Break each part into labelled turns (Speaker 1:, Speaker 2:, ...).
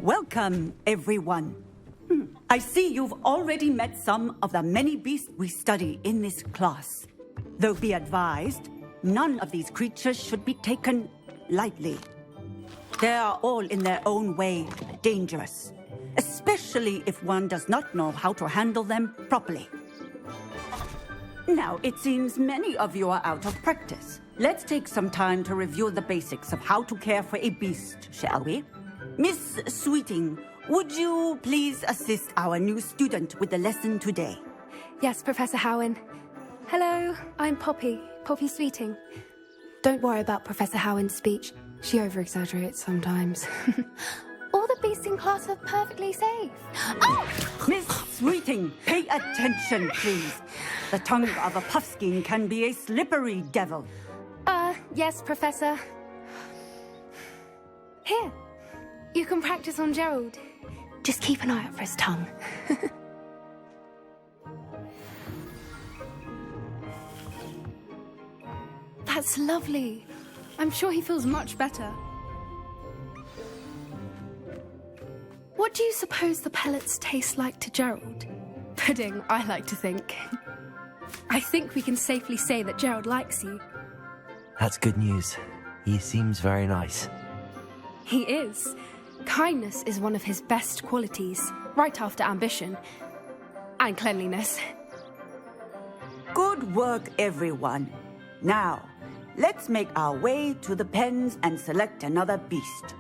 Speaker 1: Welcome, everyone. I see you've already met some of the many beasts we study in this class. Though be advised, none of these creatures should be taken lightly. They are all in their own way dangerous, especially if one does not know how to handle them properly. Now, it seems many of you are out of practice. Let's take some time to review the basics of how to care for a beast, shall we? Miss Sweeting, would you please assist our new student with the lesson today?
Speaker 2: Yes, Professor Howen. Hello, I'm Poppy Sweeting. Don't worry about Professor Howen's speech. She over-exaggerates sometimes. All the beasts in class are perfectly safe. Oh!
Speaker 1: Miss Sweeting, pay attention, please. The tongue of a puffskein can be a slippery devil.
Speaker 2: Yes, Professor. Here, you can practice on Gerald. Just keep an eye out for his tongue. That's lovely. I'm sure he feels much better. What do you suppose the pellets taste like to Gerald? Pudding, I like to think. I think we can safely say that Gerald likes you.
Speaker 3: That's good news. He seems very nice.
Speaker 2: He is. Kindness is one of his best qualities, right after ambition. And cleanliness.
Speaker 1: Good work, everyone. Now, let's make our way to the pens and select another beast.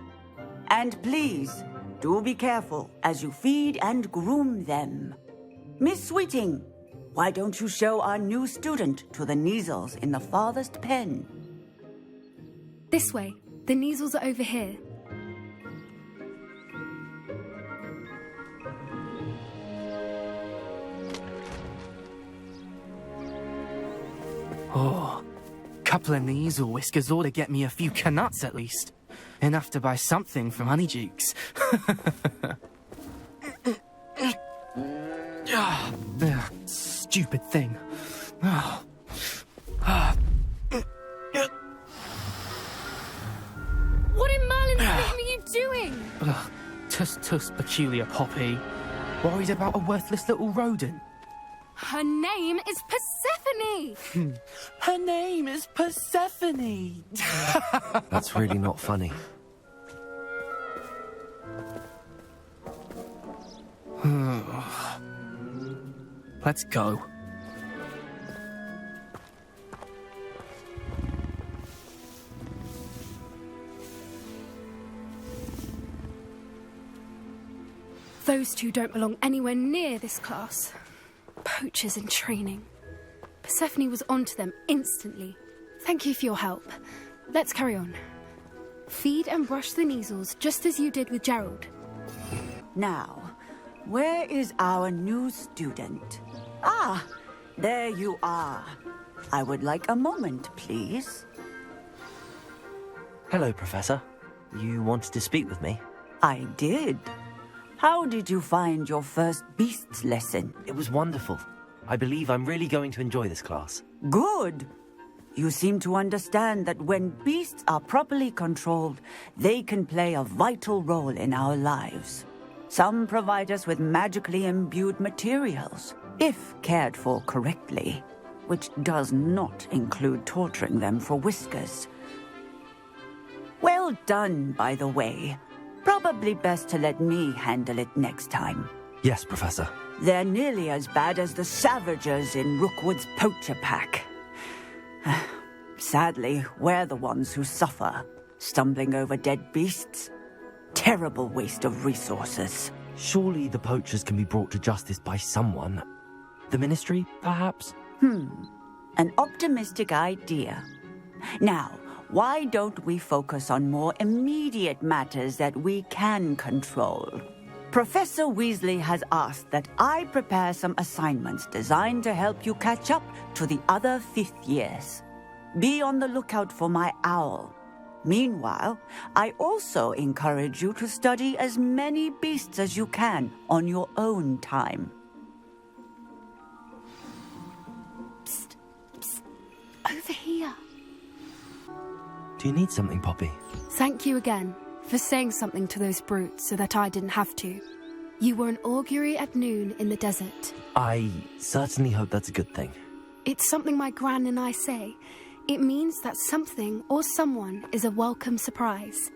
Speaker 1: And please, do be careful as you feed and groom them. Miss Sweeting, why don't you show our new student to the Neasels in the farthest pen?
Speaker 2: This way. The Neasels are over here.
Speaker 4: Oh, couple of Neasel whiskers ought to get me a few canuts at least. Enough to buy something from Honeydukes. Stupid thing.
Speaker 2: What in Merlin's name are you doing?
Speaker 4: Tuss, peculiar Poppy. Worried about a worthless little rodent.
Speaker 2: Her name is Persephone!
Speaker 4: Her name is Persephone!
Speaker 3: That's really not funny.
Speaker 4: Let's go.
Speaker 2: Those two don't belong anywhere near this class. Poachers in training. Persephone was onto them instantly. Thank you for your help. Let's carry on. Feed and brush the Neasels just as you did with Gerald.
Speaker 1: Now, where is our new student? Ah, there you are. I would like a moment, please.
Speaker 3: Hello, Professor. You wanted to speak with me?
Speaker 1: I did. How did you find your first beasts lesson?
Speaker 3: It was wonderful. I believe I'm really going to enjoy this class.
Speaker 1: Good. You seem to understand that when beasts are properly controlled, they can play a vital role in our lives. Some provide us with magically imbued materials, if cared for correctly, which does not include torturing them for whiskers. Well done, by the way. Probably best to let me handle it next time.
Speaker 3: Yes, Professor.
Speaker 1: They're nearly as bad as the Savagers in Rookwood's poacher pack. Sadly, we're the ones who suffer, stumbling over dead beasts. Terrible waste of resources.
Speaker 3: Surely the poachers can be brought to justice by someone. The Ministry, perhaps?
Speaker 1: An optimistic idea. Now, why don't we focus on more immediate matters that we can control? Professor Weasley has asked that I prepare some assignments designed to help you catch up to the other fifth years. Be on the lookout for my owl. Meanwhile, I also encourage you to study as many beasts as you can on your own time.
Speaker 2: Psst, psst, over here.
Speaker 3: Do you need something, Poppy?
Speaker 2: Thank you again. for saying something to those brutes so that I didn't have to. You were an augury at noon in the desert.
Speaker 3: I certainly hope that's a good thing.
Speaker 2: It's something my gran and I say. It means that something or someone is a welcome surprise.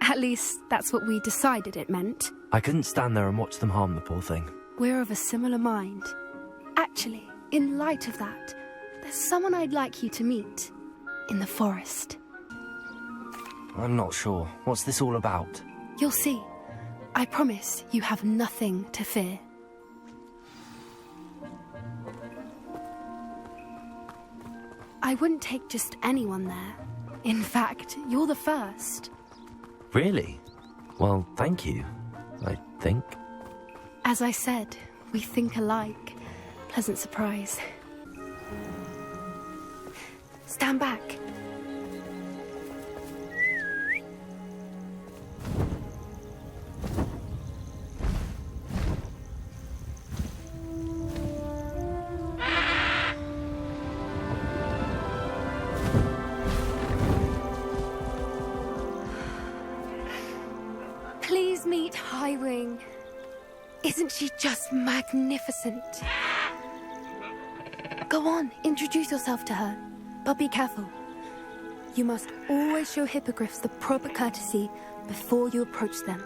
Speaker 2: At least, that's what we decided it meant.
Speaker 3: I couldn't stand there and watch them harm the poor thing.
Speaker 2: We're of a similar mind. Actually, in light of that, there's someone I'd like you to meet. In the forest.
Speaker 3: I'm not sure. What's this all about?
Speaker 2: You'll see. I promise you have nothing to fear. I wouldn't take just anyone there. In fact, you're the first.
Speaker 3: Really? Well, thank you, I think.
Speaker 2: As I said, we think alike. Pleasant surprise. Stand back. Please meet Highwing. Isn't she just magnificent? Go on, introduce yourself to her. But be careful. You must always show hippogriffs the proper courtesy before you approach them.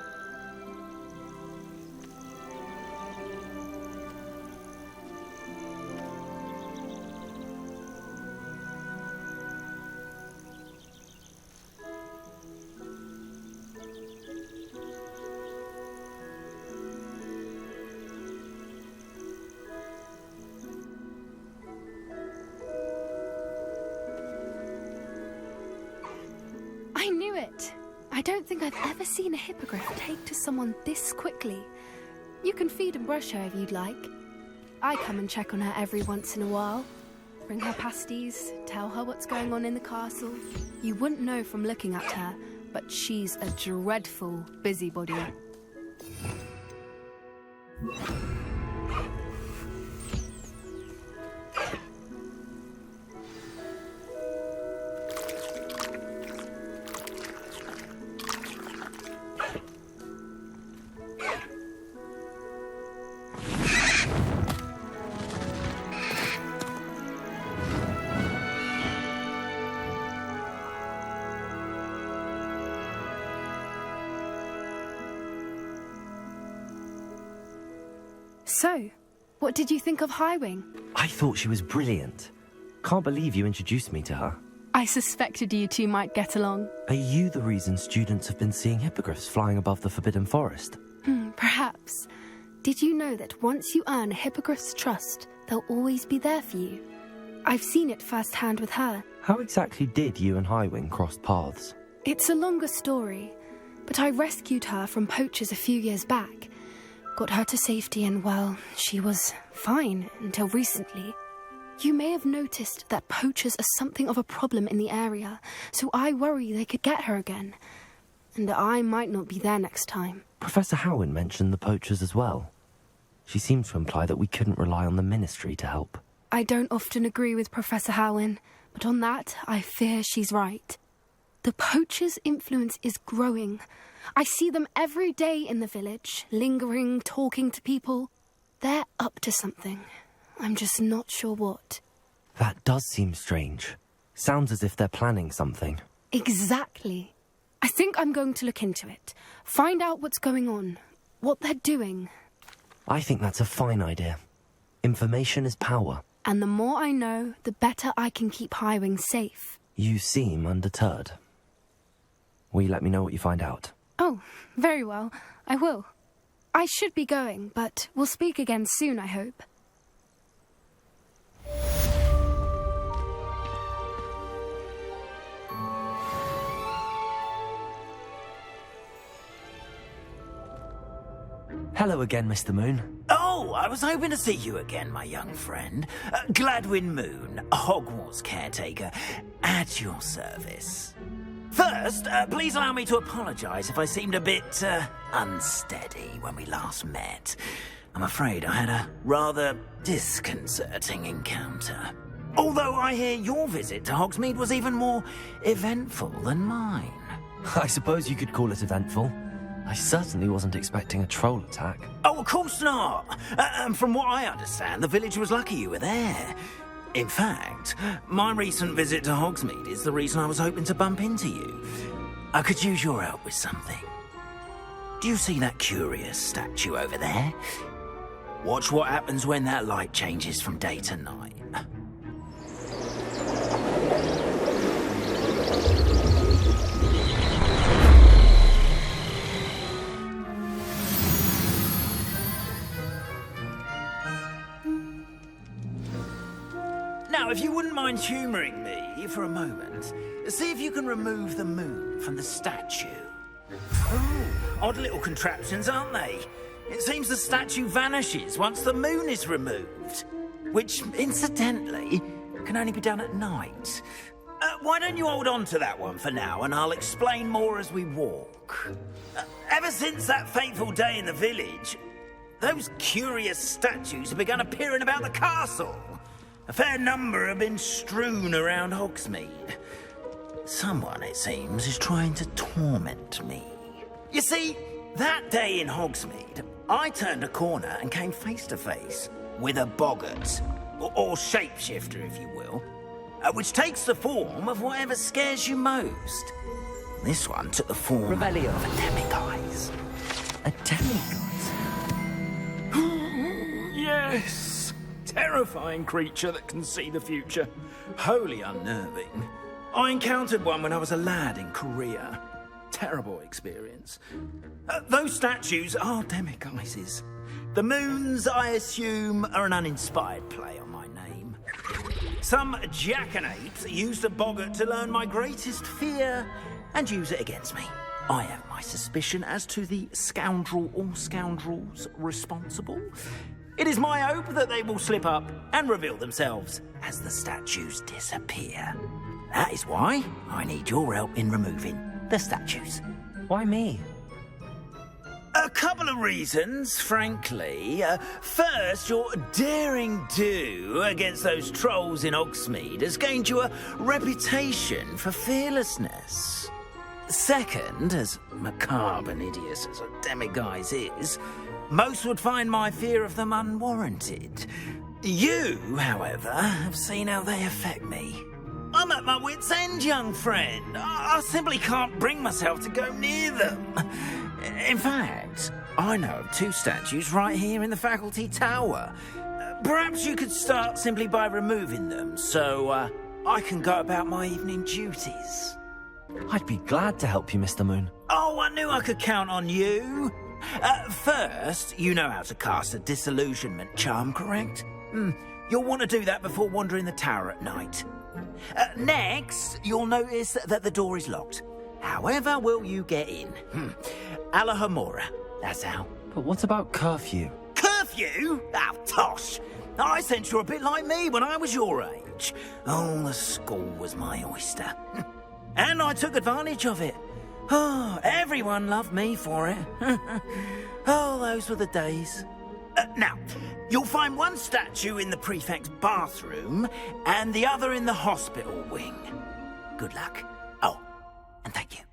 Speaker 2: I knew it! I don't think I've ever seen a hippogriff take to someone this quickly. You can feed and brush her if you'd like. I come and check on her every once in a while. Bring her pasties, tell her what's going on in the castle. You wouldn't know from looking at her, but she's a dreadful busybody. So, what did you think of Highwing?
Speaker 3: I thought she was brilliant. Can't believe you introduced me to her.
Speaker 2: I suspected you two might get along.
Speaker 3: Are you the reason students have been seeing hippogriffs flying above the Forbidden Forest?
Speaker 2: Perhaps. Did you know that once you earn a hippogriff's trust, they'll always be there for you? I've seen it firsthand with her.
Speaker 3: How exactly did you and Highwing cross paths?
Speaker 2: It's a longer story, but I rescued her from poachers a few years back. Got her to safety and, well, she was fine until recently. You may have noticed that poachers are something of a problem in the area, so I worry they could get her again. And I might not be there next time.
Speaker 3: Professor Howen mentioned the poachers as well. She seemed to imply that we couldn't rely on the Ministry to help.
Speaker 2: I don't often agree with Professor Howen, but on that, I fear she's right. The poachers' influence is growing. I see them every day in the village, lingering, talking to people. They're up to something. I'm just not sure what.
Speaker 3: That does seem strange. Sounds as if they're planning something.
Speaker 2: Exactly. I think I'm going to look into it. Find out what's going on, what they're doing.
Speaker 3: I think that's a fine idea. Information is power.
Speaker 2: And the more I know, the better I can keep Highwing safe.
Speaker 3: You seem undeterred. Will you let me know what you find out?
Speaker 2: Oh, very well. I will. I should be going, but we'll speak again soon, I hope.
Speaker 3: Hello again, Mr. Moon.
Speaker 5: Oh, I was hoping to see you again, my young friend. Gladwin Moon, Hogwarts caretaker, at your service. First, please allow me to apologise if I seemed a bit, unsteady when we last met. I'm afraid I had a rather disconcerting encounter. Although I hear your visit to Hogsmeade was even more eventful than mine.
Speaker 3: I suppose you could call it eventful. I certainly wasn't expecting a troll attack.
Speaker 5: Oh, of course not. And from what I understand, the village was lucky you were there. In fact, my recent visit to Hogsmeade is the reason I was hoping to bump into you. I could use your help with something. Do you see that curious statue over there? Watch what happens when that light changes from day to night. Now, if you wouldn't mind humouring me for a moment, see if you can remove the moon from the statue. Oh, odd little contraptions, aren't they? It seems the statue vanishes once the moon is removed, which, incidentally, can only be done at night. Why don't you hold on to that one for now, and I'll explain more as we walk. Ever since that fateful day in the village, those curious statues have begun appearing about the castle. A fair number have been strewn around Hogsmeade. Someone, it seems, is trying to torment me. You see, that day in Hogsmeade, I turned a corner and came face to face with a boggart, or shapeshifter, if you will, which takes the form of whatever scares you most. This one took the form
Speaker 3: Revelio.
Speaker 5: of a demiguise.
Speaker 3: A demiguise?
Speaker 5: Yes! Terrifying creature that can see the future. Wholly unnerving. I encountered one when I was a lad in Korea. Terrible experience. Those statues are demiguises. The moons, I assume, are an uninspired play on my name. Some jackanapes used a boggart to learn my greatest fear and use it against me. I have my suspicion as to the scoundrel or scoundrels responsible. It is my hope that they will slip up and reveal themselves as the statues disappear. That is why I need your help in removing the statues.
Speaker 3: Why me?
Speaker 5: A couple of reasons, frankly. First, your daring do against those trolls in Hogsmeade has gained you a reputation for fearlessness. Second, as macabre and hideous as a demiguise is, most would find my fear of them unwarranted. You, however, have seen how they affect me. I'm at my wit's end, young friend. I simply can't bring myself to go near them. In fact, I know of two statues right here in the faculty tower. Perhaps you could start simply by removing them, so I can go about my evening duties.
Speaker 3: I'd be glad to help you, Mr. Moon.
Speaker 5: Oh, I knew I could count on you. First, you know how to cast a disillusionment charm, correct? You'll want to do that before wandering the tower at night. Next, you'll notice that the door is locked. However will you get in? Alahomora, that's how.
Speaker 3: But what about curfew?
Speaker 5: Curfew? Oh, tosh. I sense you're a bit like me when I was your age. Oh, the school was my oyster. And I took advantage of it. Oh, everyone loved me for it. Oh, those were the days. Now, you'll find one statue in the prefect's bathroom and the other in the hospital wing. Good luck. Oh, and thank you.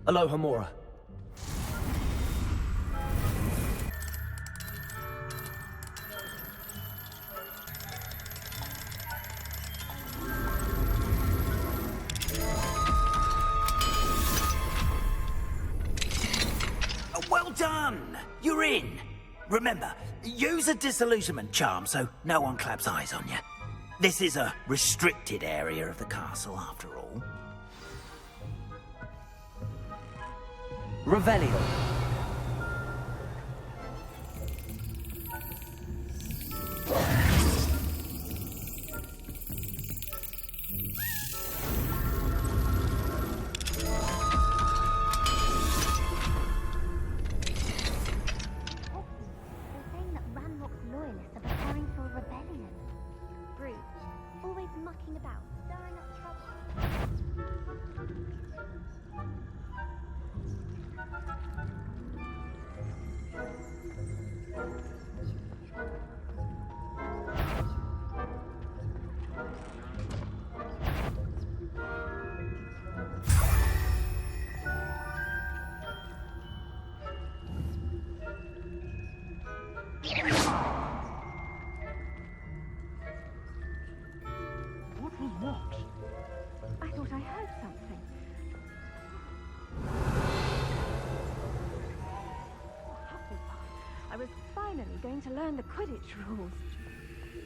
Speaker 3: Aloha, Mora.
Speaker 5: Well done! You're in. Remember, use a disillusionment charm so no one claps eyes on you. This is a restricted area of the castle, after all.
Speaker 3: Revelio.
Speaker 6: lurking about, stirring up trouble.
Speaker 7: What was what?
Speaker 6: I thought I heard something. Hufflepuff. I was finally going to learn the Quidditch rules.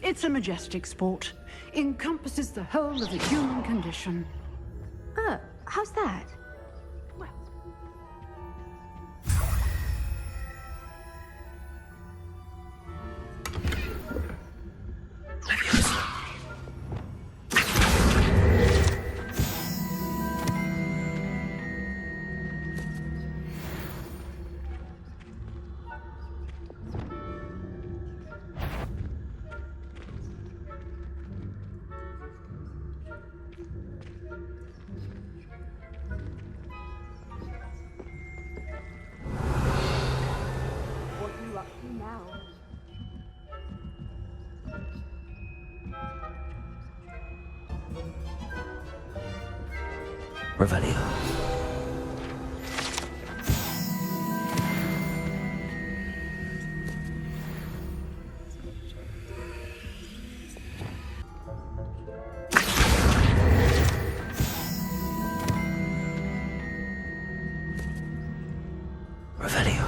Speaker 7: It's a majestic sport. Encompasses the whole of the human condition.
Speaker 6: Oh, how's that? Well, what are you up to now?
Speaker 3: Revelio. Revelio.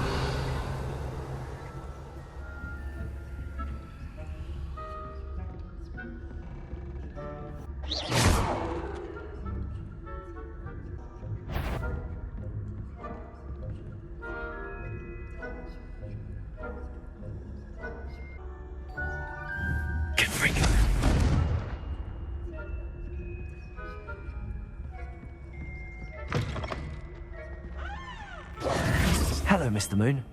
Speaker 3: Confringo. Hello, Mr. Moon.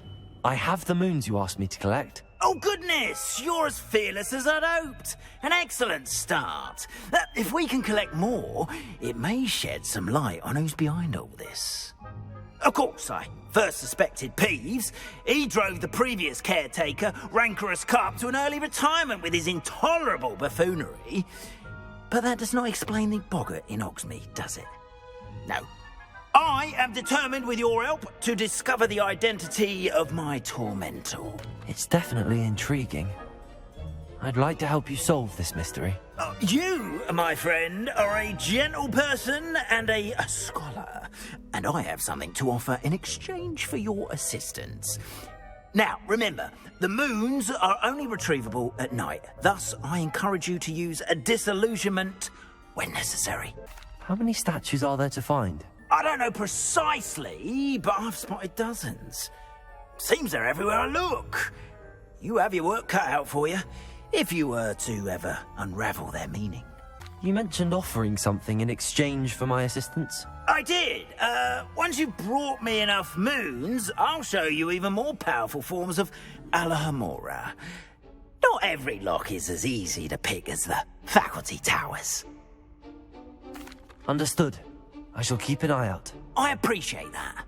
Speaker 3: I have the moons you asked me to collect.
Speaker 5: Oh, goodness! You're as fearless as I'd hoped. An excellent start. If we can collect more, it may shed some light on who's behind all this. Of course, I first suspected Peeves. He drove the previous caretaker, Rancorous Carp, to an early retirement with his intolerable buffoonery. But that does not explain the boggart in Hogsmeade, does it? No. I am determined, with your help, to discover the identity of my tormentor.
Speaker 3: It's definitely intriguing. I'd like to help you solve this mystery.
Speaker 5: You, my friend, are a gentle person and a scholar, and I have something to offer in exchange for your assistance. Now, remember, the moons are only retrievable at night. Thus, I encourage you to use a disillusionment when necessary.
Speaker 3: How many statues are there to find?
Speaker 5: I don't know precisely, but I've spotted dozens. Seems they're everywhere I look. You have your work cut out for you, if you were to ever unravel their meaning.
Speaker 3: You mentioned offering something in exchange for my assistance.
Speaker 5: I did. Once you've brought me enough moons, I'll show you even more powerful forms of Alohomora. Not every lock is as easy to pick as the faculty towers.
Speaker 3: Understood. I shall keep an eye out.
Speaker 5: I appreciate that.